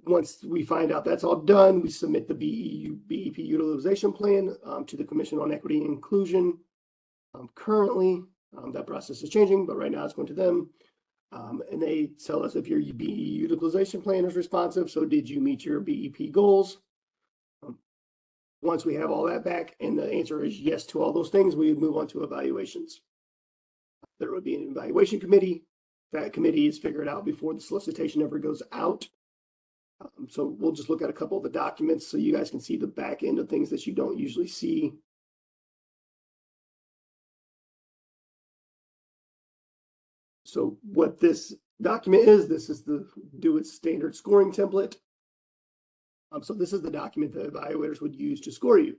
Once we find out that's all done, we submit the BEP utilization plan to the Commission on Equity and Inclusion. Currently, That process is changing, but right now it's going to them. And they tell us if your BE utilization plan is responsive. So did you meet your BEP goals? Once we have all that back and the answer is yes to all those things, we move on to evaluations. There would be an evaluation committee. That committee is figured out before the solicitation ever goes out. So we'll just look at a couple of the documents so you guys can see the back end of things that you don't usually see. So what this document is, this is the do it standard scoring template. So this is the document that evaluators would use to score you.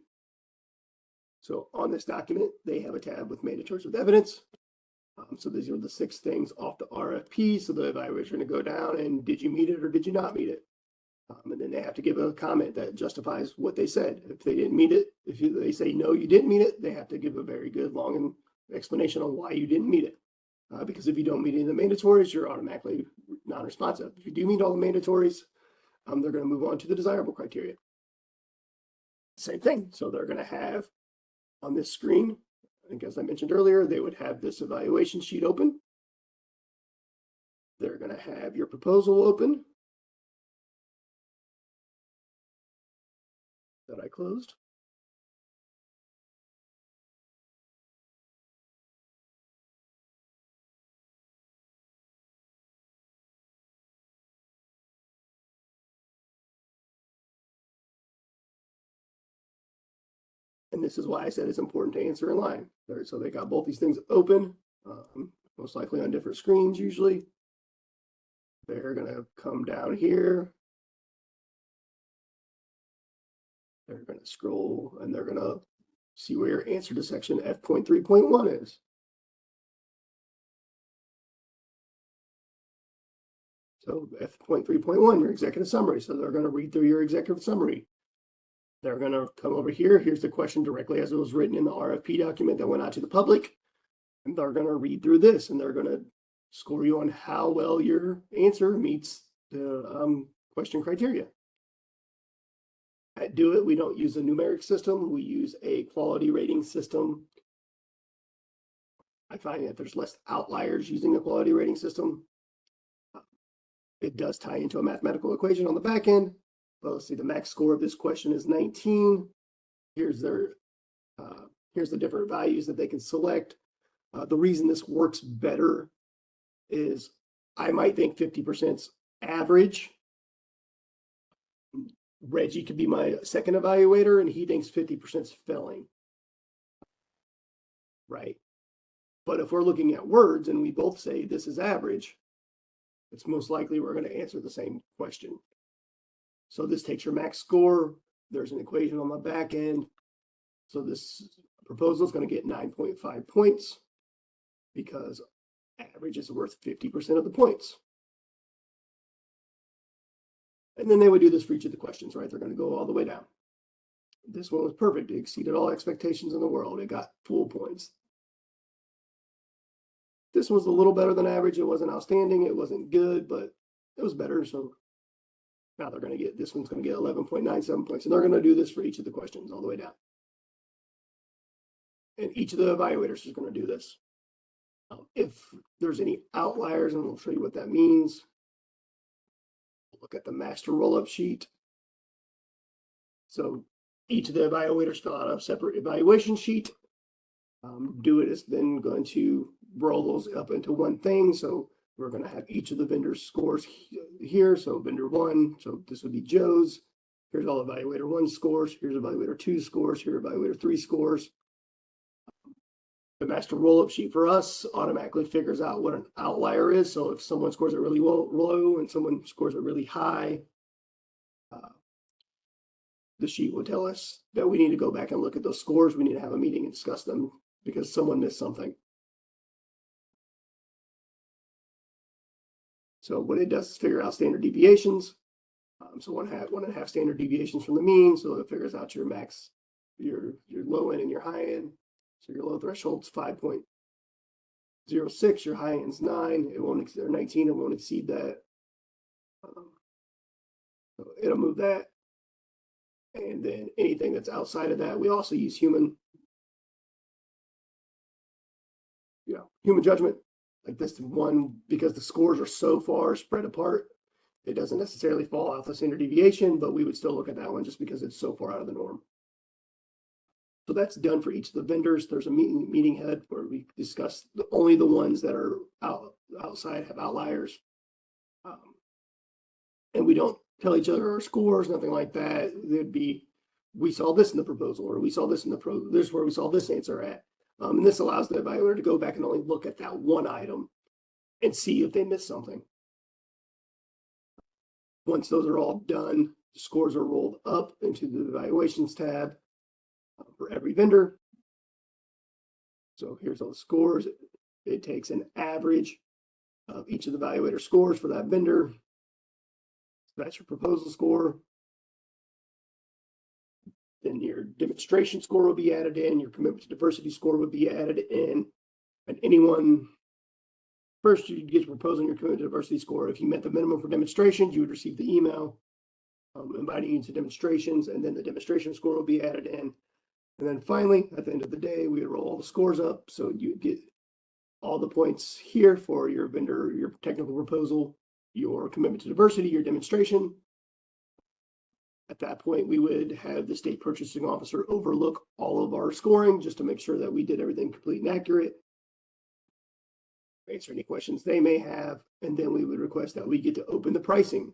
So on this document, they have a tab with mandatories with evidence. So these are the 6 things off the RFP. So the evaluators are going to go down and did you meet it or did you not meet it? And then they have to give a comment that justifies what they said. If they didn't meet it, if they say no, you didn't meet it, they have to give a very good long explanation on why you didn't meet it. Because if you don't meet any of the mandatories, you're automatically non-responsive. If you do meet all the mandatories, they're going to move on to the desirable criteria. Same thing. So they're going to have on this screen, I think as I mentioned earlier, they would have this evaluation sheet open. They're going to have your proposal open that I closed. And this is why I said it's important to answer in line. So they got both these things open, most likely on different screens usually. They're going to come down here. They're going to scroll and they're going to see where your answer to section F.3.1 is. So F.3.1, your executive summary. So they're going to read through your executive summary. They're going to come over here. Here's the question directly as it was written in the RFP document that went out to the public. And they're going to read through this and they're going to score you on how well your answer meets the question criteria. At Do It, we don't use a numeric system. We use a quality rating system. I find that there's less outliers using a quality rating system. It does tie into a mathematical equation on the back end. But let's see, the max score of this question is 19. Here's their here's the different values that they can select. The reason this works better is I might think 50% average. Reggie could be my second evaluator and he thinks 50% is failing. Right. But if we're looking at words and we both say this is average, it's most likely we're going to answer the same question. So this takes your max score. There's an equation on the back end. So this proposal is going to get 9.5 points because average is worth 50% of the points. And then they would do this for each of the questions, right? They're going to go all the way down. This one was perfect. It exceeded all expectations in the world. It got full points. This was a little better than average. It wasn't outstanding. It wasn't good, but it was better. So now they're going to get, this one's going to get 11.97 points. And they're going to do this for each of the questions all the way down. And each of the evaluators is going to do this. If there's any outliers, and we'll show you what that means. Look at the master roll-up sheet. So each of the evaluators fill out a separate evaluation sheet. Do It is then going to roll those up into one thing. So we're going to have each of the vendors' scores here. So vendor 1, so this would be Joe's. Here's all evaluator 1 scores. Here's evaluator 2 scores. Here evaluator 3 scores. The master roll-up sheet for us automatically figures out what an outlier is. So if someone scores it really low and someone scores it really high, the sheet will tell us that we need to go back and look at those scores. We need to have a meeting and discuss them because someone missed something. So what it does is figure out standard deviations. So 1.5 standard deviations from the mean. So it figures out your max, your low end and your high end. So your low threshold's 5.06, your high end's 9. It won't exceed 19. It won't exceed that. So it'll move that. And then anything that's outside of that, we also use human. Yeah, human judgment. Like this one, because the scores are so far spread apart, it doesn't necessarily fall off the standard deviation, but we would still look at that one just because it's so far out of the norm. So that's done for each of the vendors. There's a meeting head where we discuss only the ones that are outside have outliers. And we don't tell each other our scores, nothing like that. There'd be, we saw this in the proposal, or we saw this in the this is where we saw this answer at. And this allows the evaluator to go back and only look at that one item and see if they missed something. Once those are all done, the scores are rolled up into the evaluations tab for every vendor. So here's all the scores. It takes an average of each of the evaluator scores for that vendor. That's your proposal score. Then your demonstration score will be added in, your commitment to diversity score would be added in, and anyone, first you get your proposal and your commitment to diversity score. If you met the minimum for demonstrations, you would receive the email inviting you to demonstrations, and then the demonstration score will be added in. And then finally, at the end of the day, we would roll all the scores up, so you get all the points here for your vendor, your technical proposal, your commitment to diversity, your demonstration. At that point, we would have the state purchasing officer overlook all of our scoring just to make sure that we did everything complete and accurate. Answer any questions they may have, and then we would request that we get to open the pricing.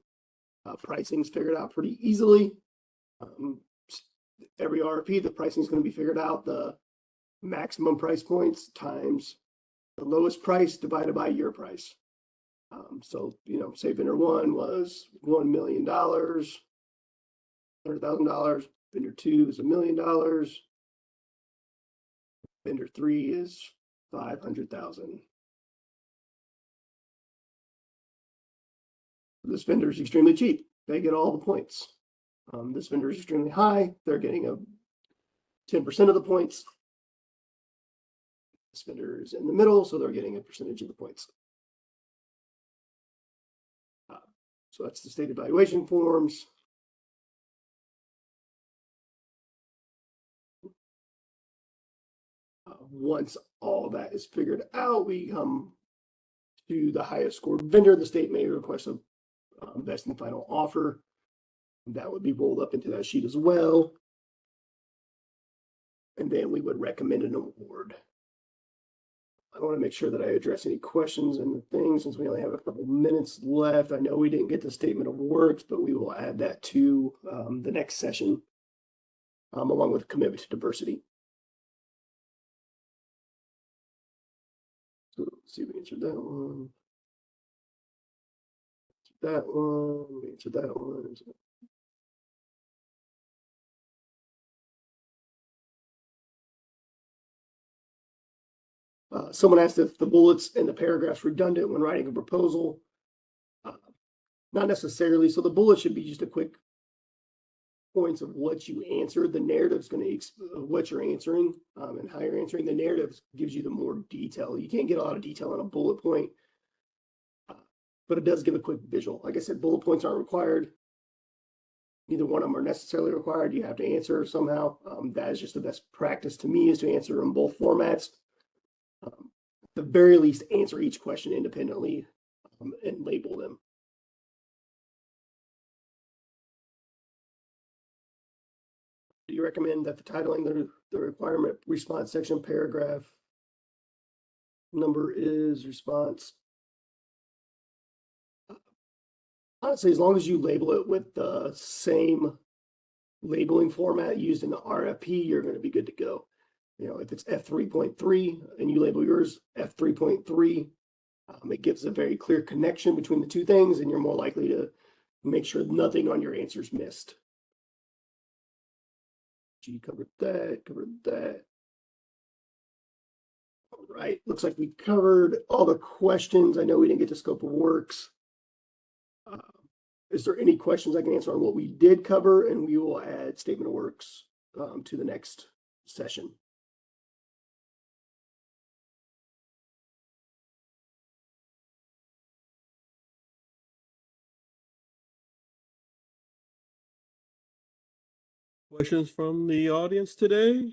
Pricing's figured out pretty easily. Every RFP, the pricing is going to be figured out. The maximum price points times the lowest price divided by your price. So, you know, say vendor one was $1 million. $100,000. Vendor two is $1 million. Vendor three is 500,000. This vendor is extremely cheap. They get all the points. This vendor is extremely high. They're getting a 10% of the points. This vendor is in the middle, so they're getting a percentage of the points. So that's the state evaluation forms. Once all that is figured out, we come to the highest scored vendor. The state may request a best and final offer. That would be rolled up into that sheet as well. And then we would recommend an award. I want to make sure that I address any questions and things since we only have a couple minutes left. I know we didn't get the statement of works, but we will add that to the next session along with a commitment to diversity. So let's see if we answered that one. That one, we answered that one. Someone asked if the bullets and the paragraphs redundant when writing a proposal. Not necessarily. So the bullet should be just a quick points of what you answered. The narrative is going to what you're answering and how you're answering. The narrative gives you the more detail. You can't get a lot of detail on a bullet point, but it does give a quick visual. Like I said, bullet points aren't required. Neither one of them are necessarily required. You have to answer somehow. That is just the best practice to me, is to answer in both formats. At the very least, answer each question independently and label them. Do you recommend that the titling, the requirement response section paragraph number is response? Honestly, as long as you label it with the same labeling format used in the RFP, you're going to be good to go. You know, if it's F3.3 and you label yours F3.3, it gives a very clear connection between the two things, and you're more likely to make sure nothing on your answer is missed. G covered that, covered that. All right, looks like we covered all the questions. I know we didn't get to scope of works. Is there any questions I can answer on what we did cover? And we will add statement of works to the next session. Questions from the audience today?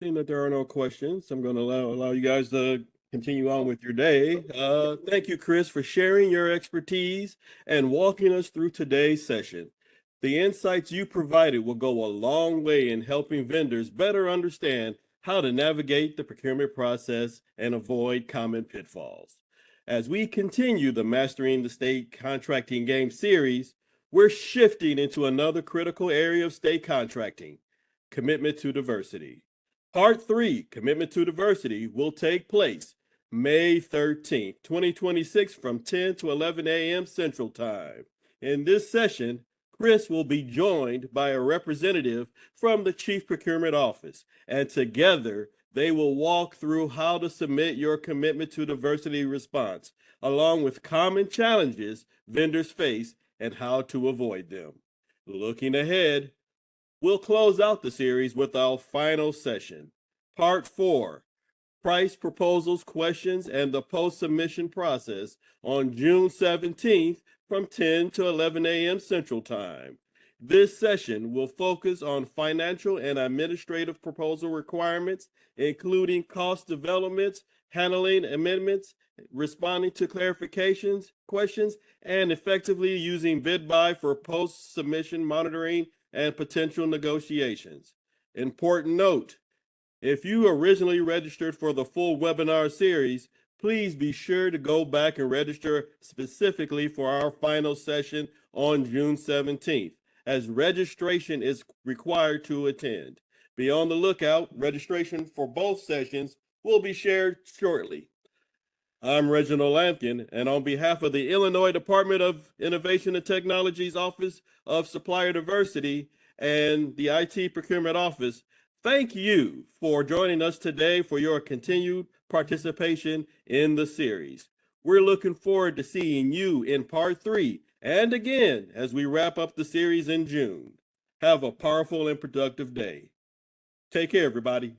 Seeing that there are no questions, I'm going to allow you guys to continue on with your day. Thank you, Chris, for sharing your expertise and walking us through today's session. The insights you provided will go a long way in helping vendors better understand how to navigate the procurement process and avoid common pitfalls. As we continue the Mastering the State Contracting Game series, we're shifting into another critical area of state contracting: commitment to diversity. Part 3, Commitment to Diversity, will take place May 13th, 2026 from 10 to 11 a.m. Central Time. In this session, Chris will be joined by a representative from the Chief Procurement Office, and together they will walk through how to submit your commitment to diversity response, along with common challenges vendors face and how to avoid them. Looking ahead, we'll close out the series with our final session, Part 4, Price Proposals, Questions, and the Post-Submission Process, on June 17th from 10 to 11 a.m. Central Time. This session will focus on financial and administrative proposal requirements, including cost developments, handling amendments, responding to clarifications, questions, and effectively using BidBuy for post-submission monitoring and potential negotiations. Important note: if you originally registered for the full webinar series, please be sure to go back and register specifically for our final session on June 17th, as registration is required to attend. Be on the lookout. Registration for both sessions will be shared shortly. I'm Reginald Lampkin, and on behalf of the Illinois Department of Innovation and Technology's Office of Supplier Diversity and the IT Procurement Office, thank you for joining us today for your continued participation in the series. We're looking forward to seeing you in Part 3 and again as we wrap up the series in June. Have a powerful and productive day. Take care, everybody.